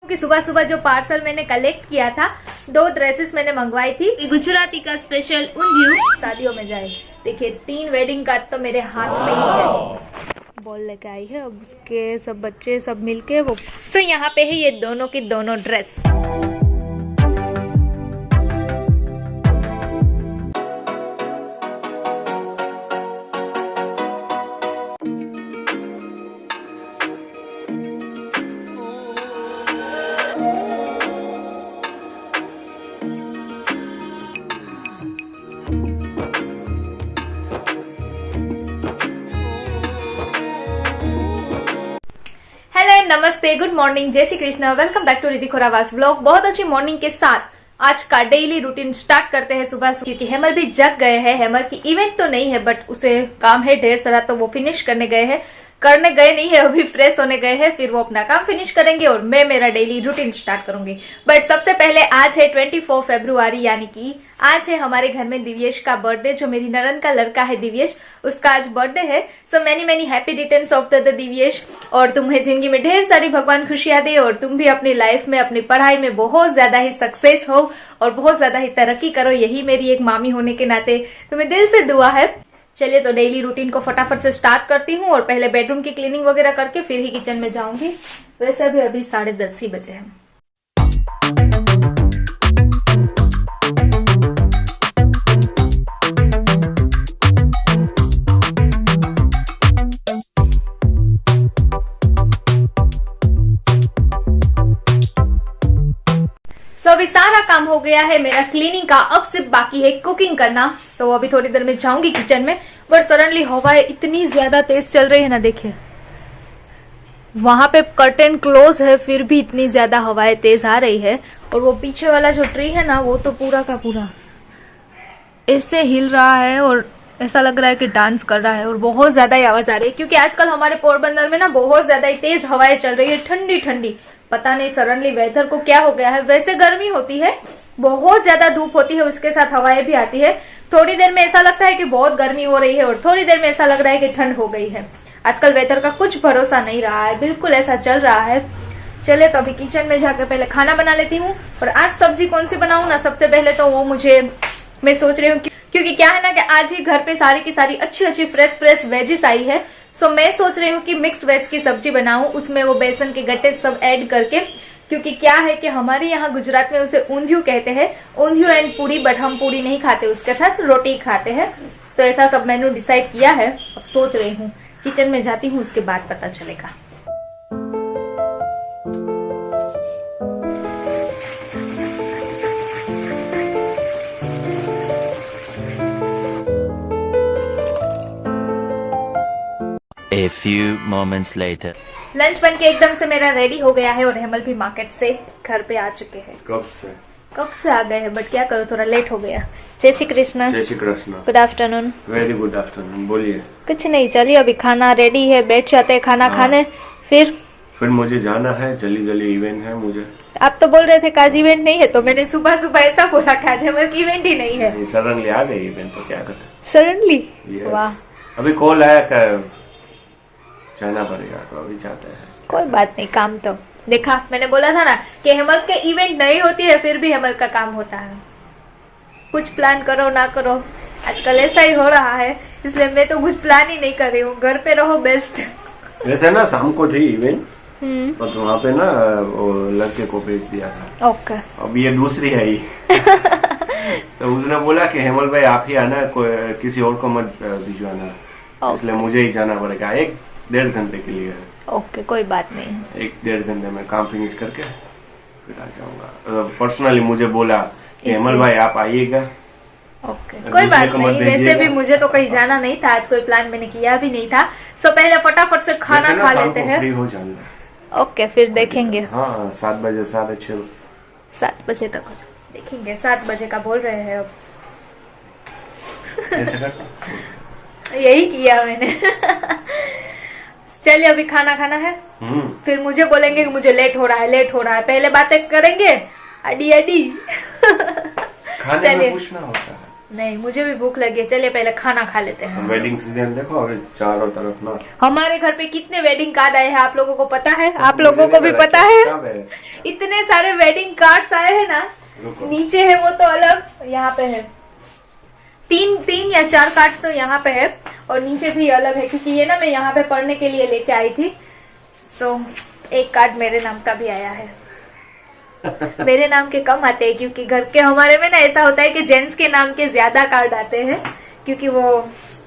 कि सुबह सुबह जो पार्सल मैंने कलेक्ट किया था, 2 ड्रेसेस मैंने मंगवाई थी। गुजराती का स्पेशल ऊंधियू शादियों में जाए। देखिए 3 वेडिंग कार्ड तो मेरे हाथ में ही है। बॉल लेके आई है, अब उसके सब बच्चे सब मिलके वो यहाँ पे है ये दोनों की दोनों ड्रेस। नमस्ते, गुड मॉर्निंग, जय Shri Krishna, welcome back to Riddhi Khorawas vlog. बहुत अच्छी मॉर्निंग के साथ आज का डेली रूटीन स्टार्ट करते हैं सुबह, क्योंकि हेमल भी जग गए हैं। हेमल की इवेंट तो नहीं है बट उसे काम है ढेर सारा, तो वो फिनिश करने नहीं है, अभी फ्रेश होने गए हैं। फिर वो अपना काम फिनिश करेंगे और मैं मेरा डेली रूटीन स्टार्ट करूंगी। बट सबसे पहले आज है 24 फरवरी, यानी कि आज है हमारे घर में दिव्येश का बर्थडे। जो मेरी ननद का लड़का है दिव्येश, उसका आज बर्थडे है। So many happy returns of the Divyesh. और तुम्हें जिंदगी में ढेर सारी भगवान खुशियां दे और तुम भी अपनी लाइफ में, अपनी पढ़ाई में बहुत ज्यादा ही सक्सेस हो और बहुत ज्यादा ही तरक्की करो। यही मेरी एक मामी होने के नाते तुम्हें दिल से दुआ है। चलिए तो डेली रूटीन को फटाफट से स्टार्ट करती हूँ और पहले बेडरूम की क्लीनिंग वगैरह करके फिर ही किचन में जाऊंगी। वैसे भी अभी 10:30 ही बजे हैं। अभी सारा काम हो गया है मेरा क्लीनिंग का, अब सिर्फ बाकी है कुकिंग करना। सो अभी थोड़ी देर में जाऊंगी किचन में। बट सडनली हवाएं इतनी ज्यादा तेज चल रही है ना, देखिए वहां पे कर्टेन क्लोज है फिर भी इतनी ज्यादा हवाएं तेज आ रही है। और वो पीछे वाला जो ट्री है ना, वो तो पूरा का पूरा ऐसे हिल रहा है और ऐसा लग रहा है कि डांस कर रहा है। और बहुत ज्यादा ही आवाज आ रही है, क्योंकि आजकल हमारे पोरबंदर में ना बहुत ज्यादा ही तेज हवाएं चल रही है, ठंडी ठंडी। पता नहीं सडनली वेदर को क्या हो गया है। वैसे गर्मी होती है, बहुत ज्यादा धूप होती है, उसके साथ हवाएं भी आती है। थोड़ी देर में ऐसा लगता है कि बहुत गर्मी हो रही है और थोड़ी देर में ऐसा लग रहा है कि ठंड हो गई है। आजकल वेदर का कुछ भरोसा नहीं रहा है, बिल्कुल ऐसा चल रहा है। चले तो अभी किचन में जाकर पहले खाना बना लेती हूँ। और आज सब्जी कौन सी बनाऊं ना, सबसे पहले तो वो मैं सोच रही हूँ, क्योंकि क्या है ना कि आज ही घर पे सारी की सारी अच्छी फ्रेश वेजिस आई है। सो मैं सोच रही हूँ कि मिक्स वेज की सब्जी बनाऊं, उसमें वो बेसन के गट्टे सब ऐड करके। क्योंकि क्या है कि हमारे यहाँ गुजरात में उसे ऊंधियू कहते हैं, ऊंधियू एंड पूरी। बट हम पूरी नहीं खाते, उसके साथ रोटी खाते हैं। तो ऐसा सब मैंने डिसाइड किया है। अब सोच रही हूँ, किचन में जाती हूँ, उसके बाद पता चलेगा। A few moments later. Lunch बन के एकदम से मेरा रेडी हो गया है और हेमल भी मार्केट से घर पे आ चुके हैं। कब से आ गए हैं, बट क्या करो, थोड़ा लेट हो गया। जय श्री कृष्ण। जय Shri Krishna. Good afternoon. Very good afternoon. बोलिए। कुछ नहीं, चलिए अभी खाना रेडी है, बैठ जाते हैं खाना खाने। फिर मुझे जाना है, जल्दी इवेंट है मुझे। आप तो बोल रहे थे आज इवेंट नहीं है, तो मैंने सुबह ऐसा बोला कि आज हेमल की इवेंट ही नहीं है। सडनली आ गई इवेंट, तो क्या करें। सडनली? वाह। अभी कॉल आया, जाना पड़ेगा, तो अभी जाते हैं। कोई बात नहीं, काम तो देखा, मैंने बोला था ना कि हेमल के इवेंट नहीं होती है फिर भी हेमल का काम होता है। कुछ प्लान करो ना करो, आजकल ऐसा ही हो रहा है, इसलिए मैं तो कुछ प्लान ही नहीं कर रही हूँ। घर पे रहो बेस्ट। वैसे ना शाम को थी इवेंट, और वहाँ पे ना वो लड़के को भेज दिया था। ओके। अब ये दूसरी है ही। तो उसने बोला कि हेमल भाई आप ही आना, किसी और को मत भिजवाना। इसलिए मुझे ही जाना पड़ेगा 1-1.5 घंटे के लिए। ओके, कोई बात नहीं। 1-1.5 घंटे में काम फिनिश करके फिर आ जाऊंगा। पर्सनली मुझे बोला कि हेमल भाई आप आइएगा। ओके, कोई बात नहीं। वैसे भी मुझे तो कहीं जाना नहीं था आज, कोई प्लान मैंने किया भी नहीं था। सो पहले फटाफट से खाना खा लेते हैं। फ्री हो जाना। ओके, फिर देखेंगे। हाँ, 7 बजे 6:30 7 बजे तक देखेंगे। 7 बजे का बोल रहे हैं अब। ऐसे करते यही किया मैंने। चलिए अभी खाना खाना है, फिर मुझे बोलेंगे कि मुझे लेट हो रहा है। पहले बातें करेंगे अडी। खाने में पूछना होता है। नहीं, मुझे भी भूख लगी है, चलिए पहले खाना खा लेते हैं। वेडिंग सीजन देखो अभी चारों तरफ ना। हमारे घर पे कितने वेडिंग कार्ड आए हैं आप लोगों को पता है? आप लोगों को भी पता है? इतने सारे वेडिंग कार्ड्स आए हैं ना। नीचे है वो तो अलग, यहाँ पे है तीन या 4 कार्ड तो यहाँ पे है और नीचे भी अलग है, क्योंकि ये ना मैं यहाँ पे पढ़ने के लिए लेके आई थी। सो एक कार्ड मेरे नाम का भी आया है। मेरे नाम के कम आते हैं, क्योंकि घर के हमारे में ना ऐसा होता है कि जेंट्स के नाम के ज्यादा कार्ड आते हैं, क्योंकि वो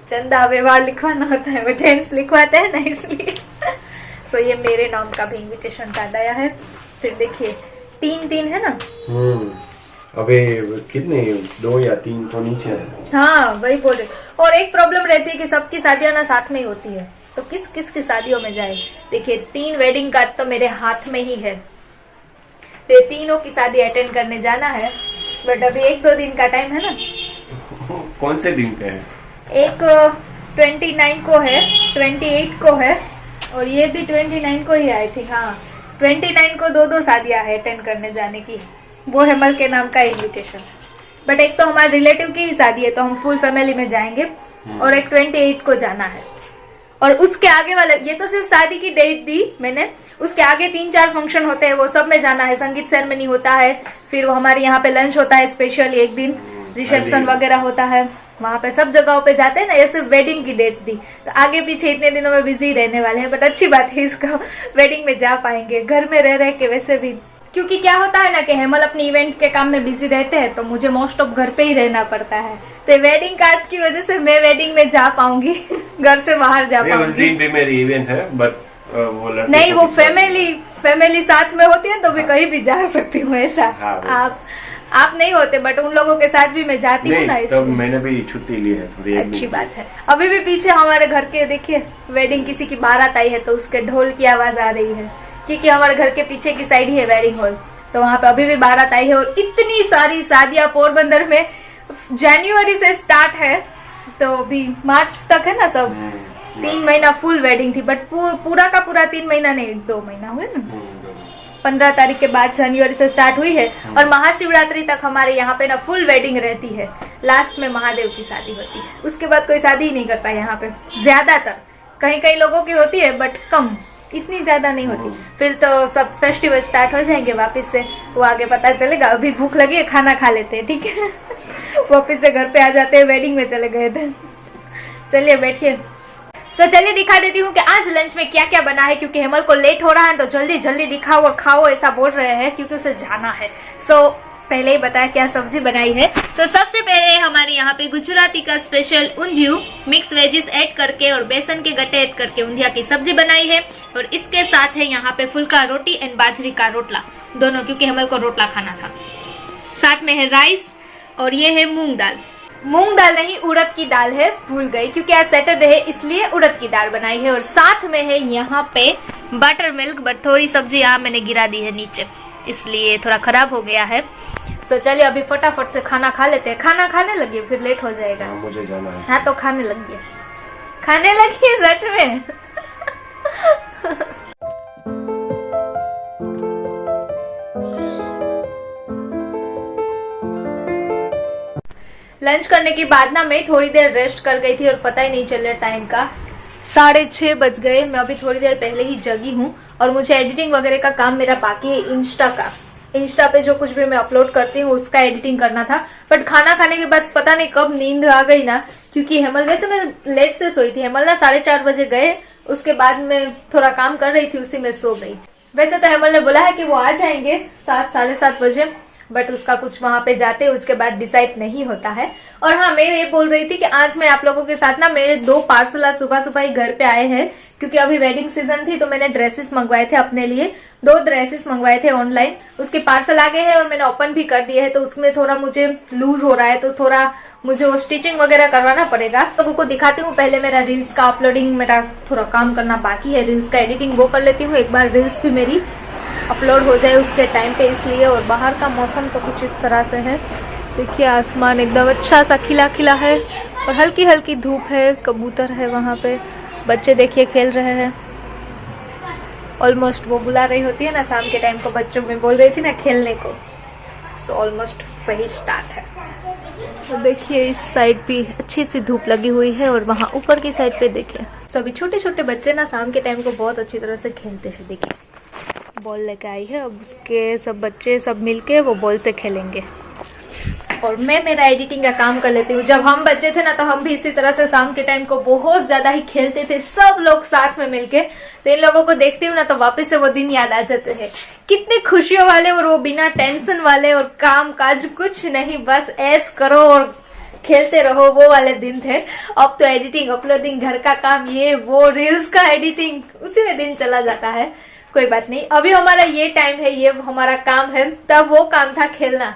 चंदा व्यवहार लिखवाना होता है, वो जेंट्स लिखवाते हैं ना, इसलिए। सो ये मेरे नाम का भी इनविटेशन कार्ड आया है। फिर देखिए 3 है ना। अभी कितने 2 या 3 तो नीचे है। हाँ वही बोल रहे। और एक प्रॉब्लम रहती है कि सबकी शादियां ना साथ में ही होती है, तो किस किस की शादियों में जाए। देखिए 3 वेडिंग कार्ड तो मेरे हाथ में ही है, तो तीनों की शादी अटेंड करने जाना है। बट अभी 1-2 दिन का टाइम है ना। कौन से दिन पे है? एक 29 को है, 28 को है और ये भी 29 को ही आई थी। हाँ 29 को 2 शादियां है अटेंड करने जाने की। वो हेमल के नाम का इनविटेशन। बट एक तो हमारे रिलेटिव की ही शादी है, तो हम फुल फैमिली में जाएंगे, और एक 28 को जाना है। और उसके आगे वाले, ये तो सिर्फ शादी की डेट दी मैंने, उसके आगे 3-4 फंक्शन होते हैं, वो सब में जाना है। संगीत सेरेमनी होता है, फिर वो हमारे यहाँ पे लंच होता है स्पेशल, एक दिन रिसेप्शन वगैरह होता है, वहाँ पे सब जगहों पे जाते हैं ना। ये सिर्फ वेडिंग की डेट दी, तो आगे पीछे इतने दिनों में बिजी रहने वाले हैं। बट अच्छी बात है, इसका वेडिंग में जा पाएंगे। घर में रह के वैसे भी, क्योंकि क्या होता है ना कि हेमल अपने इवेंट के काम में बिजी रहते हैं, तो मुझे मोस्ट ऑफ घर पे ही रहना पड़ता है। तो वेडिंग कार्ड की वजह से मैं वेडिंग में जा पाऊंगी, घर से बाहर जा पाऊंगी। उस दिन भी मेरी इवेंट है, बट वो नहीं, वो फैमिली साथ में होती है तो मैं कहीं भी जा सकती हूँ ऐसा। आप नहीं होते, बट उन लोगों के साथ भी मैं जाती हूँ ना, तब मैंने भी छुट्टी ली है थोड़ी। अच्छी बात है। अभी भी पीछे हमारे घर के देखिए वेडिंग, किसी की बारात आई है तो उसके ढोल की आवाज आ रही है, क्योंकि हमारे घर के पीछे की साइड ही है वेडिंग हॉल, तो वहाँ पे अभी भी बारात आई है। और इतनी सारी शादियां पोरबंदर में जनवरी से स्टार्ट है, तो अभी मार्च तक है ना सब। 3 महीना फुल वेडिंग थी, बट पूरा का पूरा 3 महीना नहीं, 2 महीना हुए ना। 15 तारीख के बाद जनवरी से स्टार्ट हुई है, और महाशिवरात्रि तक हमारे यहाँ पे ना फुल वेडिंग रहती है। लास्ट में महादेव की शादी होती है, उसके बाद कोई शादी ही नहीं करता यहाँ पे। ज्यादातर कहीं लोगों की होती है, बट कम, इतनी ज्यादा नहीं होती। फिर तो सब फेस्टिवल स्टार्ट हो जाएंगे वापस से, वो आगे पता चलेगा। अभी भूख लगी है, खाना खा लेते हैं, ठीक है। वापस से घर पे आ जाते हैं, वेडिंग में चले गए थे। चलिए बैठिए। चलिए दिखा देती हूँ कि आज लंच में क्या क्या बना है, क्योंकि हेमल को लेट हो रहा है, तो जल्दी जल्दी दिखाओ और खाओ ऐसा बोल रहे हैं, क्योंकि उसे जाना है। पहले ही बताया क्या सब्जी बनाई है। सबसे पहले हमारे यहाँ पे गुजराती का special undhiyu mix wages add करके और बेसन के गट्टे ऐड करके ऊंधिया की सब्जी बनाई है। और इसके साथ है यहाँ पे फुल्का रोटी एंड बाजरी का रोटला, दोनों, क्योंकि हेमल को रोटला खाना था। साथ में है राइस, और ये है मूंग दाल नहीं, उड़द की दाल है, भूल गई, क्योंकि आज सैटरडे है इसलिए उड़द की दाल बनाई है। और साथ में है यहाँ पे बटर मिल्क, बट थोड़ी सब्जी यहाँ मैंने गिरा दी है नीचे, इसलिए थोड़ा खराब हो गया है। चलिए अभी फटाफट से खाना खा लेते हैं। खाना खाने लगी फिर लेट हो जाएगा। मुझे जाना है। हाँ तो खाने लगी सच में। लंच करने के बाद ना मैं थोड़ी देर रेस्ट कर गई थी, और पता ही नहीं चला टाइम का। 6:30 बज गए। मैं अभी थोड़ी देर पहले ही जगी हूँ, और मुझे एडिटिंग वगैरह का काम मेरा बाकी है। इंस्टा पे जो कुछ भी मैं अपलोड करती हूँ उसका एडिटिंग करना था। बट खाना खाने के बाद पता नहीं कब नींद आ गई ना, क्योंकि हेमल, वैसे मैं लेट से सोई थी। हेमल ना 4:30 बजे गए, उसके बाद मैं थोड़ा काम कर रही थी, उसी में सो गई। वैसे तो हेमल ने बोला है कि वो आ जाएंगे 7-7:30 बजे, बट उसका कुछ वहां पे जाते उसके बाद डिसाइड नहीं होता है। और हाँ, मैं ये बोल रही थी कि आज मैं आप लोगों के साथ ना, मेरे 2 पार्सल आज सुबह ही घर पे आए हैं, क्योंकि अभी वेडिंग सीजन थी, तो मैंने ड्रेसेस मंगवाए थे अपने लिए। 2 ड्रेसेस मंगवाए थे ऑनलाइन, उसके पार्सल आ गए हैं और मैंने ओपन भी कर दिए है। तो उसमें थोड़ा मुझे लूज हो रहा है, तो थोड़ा मुझे वो स्टिचिंग वगैरह करवाना पड़ेगा। तो लोगों को दिखाती हूँ। पहले मेरा रील्स का अपलोडिंग, मेरा थोड़ा काम करना बाकी है, रील्स का एडिटिंग वो कर लेती हूँ। एक बार रील्स भी मेरी अपलोड हो जाए उसके टाइम पे, इसलिए। और बाहर का मौसम तो कुछ इस तरह से है, देखिए आसमान एकदम अच्छा सा खिला खिला है, और हल्की हल्की धूप है। कबूतर है वहाँ पे, बच्चे देखिए खेल रहे हैं। ऑलमोस्ट वो बुला रही होती है ना शाम के टाइम को, बच्चों में बोल रही थी ना खेलने को, सो ऑलमोस्ट वही स्टार्ट है। तो देखिए इस साइड भी अच्छी सी धूप लगी हुई है और वहाँ ऊपर की साइड पे देखिए सभी छोटे छोटे बच्चे ना शाम के टाइम को बहुत अच्छी तरह से खेलते हैं। देखिए बॉल लेके आई है, अब उसके सब बच्चे सब मिलके वो बॉल से खेलेंगे और मैं मेरा एडिटिंग का काम कर लेती हूँ। जब हम बच्चे थे ना तो हम भी इसी तरह से शाम के टाइम को बहुत ज्यादा ही खेलते थे, सब लोग साथ में मिलके। तो इन लोगों को देखती हूँ ना तो वापस से वो दिन याद आ जाते हैं, कितने खुशियों वाले और वो बिना टेंशन वाले और काम काज कुछ नहीं, बस ऐश करो और खेलते रहो, वो वाले दिन थे। अब तो एडिटिंग अपलोडिंग घर का काम ये वो रील्स का एडिटिंग उसी में दिन चला जाता है। कोई बात नहीं, अभी हमारा ये टाइम है, ये हमारा काम है, तब वो काम था खेलना।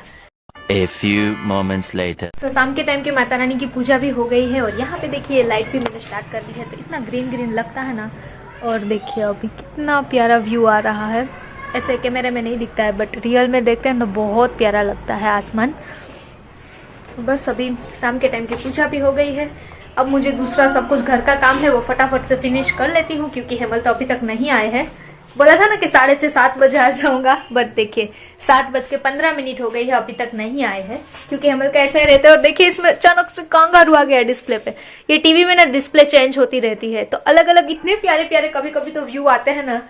A few moments later. तो शाम के टाइम की माता रानी की पूजा भी हो गई है और यहाँ पे देखिए लाइट भी मैंने स्टार्ट कर दी है, तो इतना ग्रीन ग्रीन लगता है ना। और देखिए अभी कितना प्यारा व्यू आ रहा है, ऐसे कैमरे में नहीं दिखता है बट रियल में देखते हैं तो बहुत प्यारा लगता है आसमान। बस अभी शाम के टाइम की पूजा भी हो गई है, अब मुझे दूसरा सब कुछ घर का काम है वो फटाफट से फिनिश कर लेती हूँ, क्योंकि हेमल तो अभी तक नहीं आए हैं। बोला था ना कि 6:30-7 बजे आ जाऊंगा, बट देखिए 7:15 हो गई है, अभी तक नहीं आए हैं, क्योंकि हेमल कैसे रहते हैं। और देखिए इसमें अचानक से कांगारू आ गया डिस्प्ले पे। ये टीवी में ना डिस्प्ले चेंज होती रहती है, तो अलग अलग इतने प्यारे प्यारे कभी कभी तो व्यू आते हैं ना,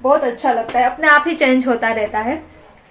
बहुत अच्छा लगता है, अपने आप ही चेंज होता रहता है।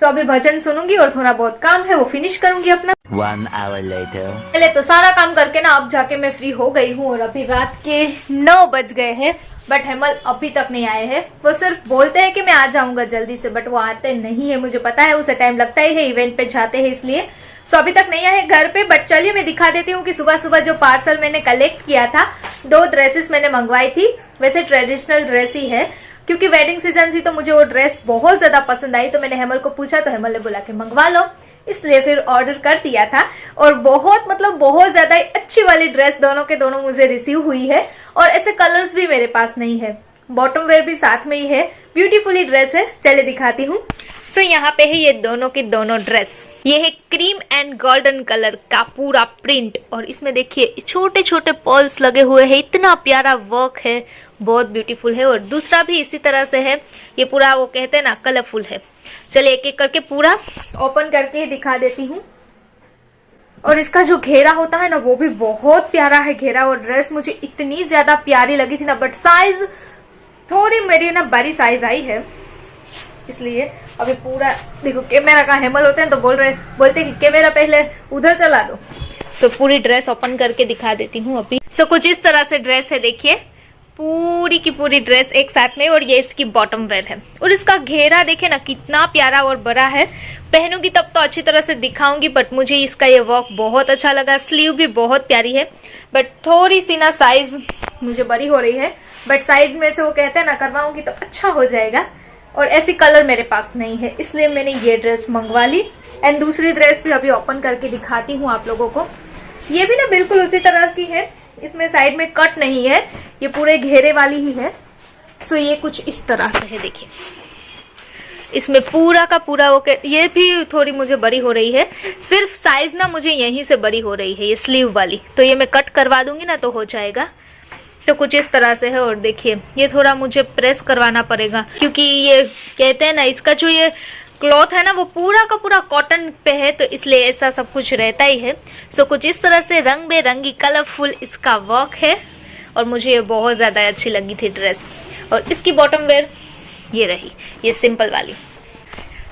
सो अभी भजन सुनूंगी और थोड़ा बहुत काम है वो फिनिश करूंगी अपना। 1 hour later. पहले तो सारा काम करके ना अब जाके मैं फ्री हो गई हूँ और अभी रात के 9 बज गए हैं, बट हेमल अभी तक नहीं आए हैं। वो सिर्फ बोलते हैं कि मैं आ जाऊंगा जल्दी से, बट वो आते नहीं है, मुझे पता है उसे टाइम लगता ही है, इवेंट पे जाते हैं इसलिए। सो अभी तक नहीं आए घर पे, बट चलिए मैं दिखा देती हूँ कि सुबह सुबह जो पार्सल मैंने कलेक्ट किया था, 2 ड्रेसेस मैंने मंगवाई थी। वैसे ट्रेडिशनल ड्रेस ही है, क्योंकि वेडिंग सीजन थी तो मुझे वो ड्रेस बहुत ज्यादा पसंद आई, तो मैंने हेमल को पूछा तो हेमल ने बोला कि मंगवा लो, इसलिए फिर ऑर्डर कर दिया था। और बहुत मतलब बहुत ज्यादा अच्छी वाली ड्रेस दोनों के दोनों मुझे रिसीव हुई है, और ऐसे कलर्स भी मेरे पास नहीं है, बॉटम वेयर भी साथ में ही है, ब्यूटीफुली ड्रेस है। चले दिखाती हूँ। सो यहाँ पे है ये दोनों की दोनों ड्रेस, ये है क्रीम एंड गोल्डन कलर का पूरा प्रिंट, और इसमें देखिए छोटे छोटे पर्ल्स लगे हुए हैं, इतना प्यारा वर्क है, बहुत ब्यूटीफुल है। और दूसरा भी इसी तरह से है, ये पूरा वो कहते हैं ना कलरफुल है। चलिए एक एक करके पूरा ओपन करके दिखा देती हूँ। और इसका जो घेरा होता है ना वो भी बहुत प्यारा है घेरा, और ड्रेस मुझे इतनी ज्यादा प्यारी लगी थी ना, बट साइज थोड़ी मेरी ना बड़ी साइज आई है, इसलिए अभी पूरा देखो कैमरा का हेमल होते हैं तो बोलते हैं कि कैमरा पहले उधर चला दो। सो पूरी ड्रेस ओपन करके दिखा देती हूँ अभी। सो कुछ इस तरह से ड्रेस है, देखिए पूरी की पूरी ड्रेस एक साथ में, और ये इसकी बॉटम वेयर है। और इसका घेरा देखे ना कितना प्यारा और बड़ा है, पहनूंगी तब तो अच्छी तरह से दिखाऊंगी, बट मुझे इसका ये वर्क बहुत अच्छा लगा। स्लीव भी बहुत प्यारी है, बट थोड़ी सी ना साइज मुझे बड़ी हो रही है, बट साइड में से वो कहते हैं ना करवाऊंगी तो अच्छा हो जाएगा। और ऐसी कलर मेरे पास नहीं है, इसलिए मैंने ये ड्रेस मंगवा ली। एंड दूसरी ड्रेस भी अभी ओपन करके दिखाती हूँ आप लोगों को। ये भी ना बिल्कुल उसी तरह की है, इसमें साइड में कट नहीं है, ये पूरे घेरे वाली ही है। सो ये कुछ इस तरह से है, देखिए इसमें पूरा का पूरा ये भी थोड़ी मुझे बड़ी हो रही है, सिर्फ साइज ना मुझे यहीं से बड़ी हो रही है, ये स्लीव वाली, तो ये मैं कट करवा दूंगी ना तो हो जाएगा। तो कुछ इस तरह से है। और देखिए ये थोड़ा मुझे प्रेस करवाना पड़ेगा, क्योंकि ये कहते हैं ना इसका जो ये क्लॉथ है ना वो पूरा का पूरा कॉटन पे है, तो इसलिए ऐसा सब कुछ रहता ही है। सो कुछ इस तरह से रंग बेरंगी कलरफुल इसका वर्क है, और मुझे ये बहुत ज्यादा अच्छी लगी थी ड्रेस। और इसकी बॉटम वेयर ये रही, ये सिंपल वाली।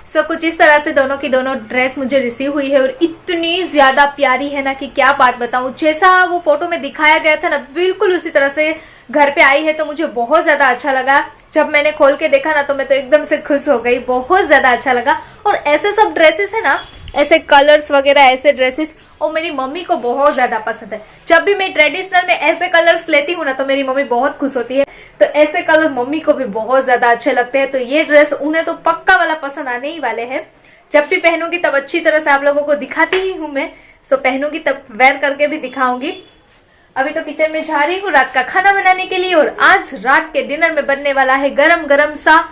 सो कुछ इस तरह से दोनों की दोनों ड्रेस मुझे रिसीव हुई है, और इतनी ज्यादा प्यारी है ना कि क्या बात बताऊं। जैसा वो फोटो में दिखाया गया था ना बिल्कुल उसी तरह से घर पे आई है, तो मुझे बहुत ज्यादा अच्छा लगा। जब मैंने खोल के देखा ना तो मैं तो एकदम से खुश हो गई, बहुत ज्यादा अच्छा लगा। और ऐसे सब ड्रेसेस है ना, ऐसे कलर्स वगैरह ऐसे ड्रेसेस, और मेरी मम्मी को बहुत ज्यादा पसंद है। जब भी मैं ट्रेडिशनल में ऐसे कलर्स लेती हूँ ना तो मेरी मम्मी बहुत खुश होती है, तो ऐसे कलर मम्मी को भी बहुत ज्यादा अच्छे लगते हैं। तो ये ड्रेस उन्हें तो पक्का वाला पसंद आने ही वाले हैं। जब भी पहनूंगी तब अच्छी तरह से आप लोगों को दिखाती ही हूँ मैं। सो पहनूंगी तब वेयर करके भी दिखाऊंगी। अभी तो किचन में जा रही हूँ रात का खाना बनाने के लिए, और आज रात के डिनर में बनने वाला है गरम गरम सा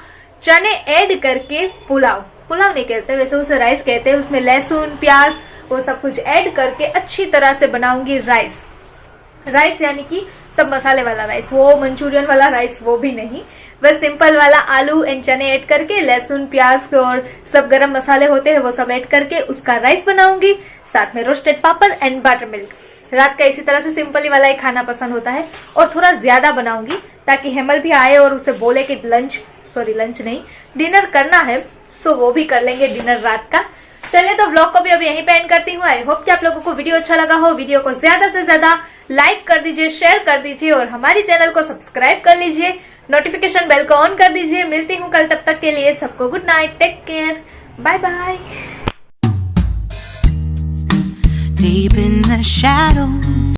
चने ऐड करके पुलाव। पुलाव नहीं कहते वैसे, उसे राइस कहते हैं। उसमें लहसुन प्याज वो सब कुछ ऐड करके अच्छी तरह से बनाऊंगी राइस यानी कि सब मसाले वाला राइस, वो मंचूरियन वाला राइस वो भी नहीं, बस सिंपल वाला आलू एंड चने ऐड करके, लहसुन प्याज और सब गरम मसाले होते हैं वो सब ऐड करके उसका राइस बनाऊंगी, साथ में roasted papad and butter milk. रात का इसी तरह से सिंपली वाला ही खाना पसंद होता है और थोड़ा ज्यादा बनाऊंगी ताकि हेमल भी आए और उसे बोले कि लंच नहीं डिनर करना है, सो वो भी कर लेंगे डिनर रात का। चलिए तो व्लॉग को भी अभी यहीं पे एंड करती हूँ। आई होप कि आप लोगों को वीडियो अच्छा लगा हो। वीडियो को ज्यादा से ज्यादा लाइक कर दीजिए, शेयर कर दीजिए और हमारी चैनल को सब्सक्राइब कर लीजिए, नोटिफिकेशन बेल को ऑन कर दीजिए। मिलती हूँ कल, तब तक के लिए सबको good night, take care, bye bye. Deep in the shadow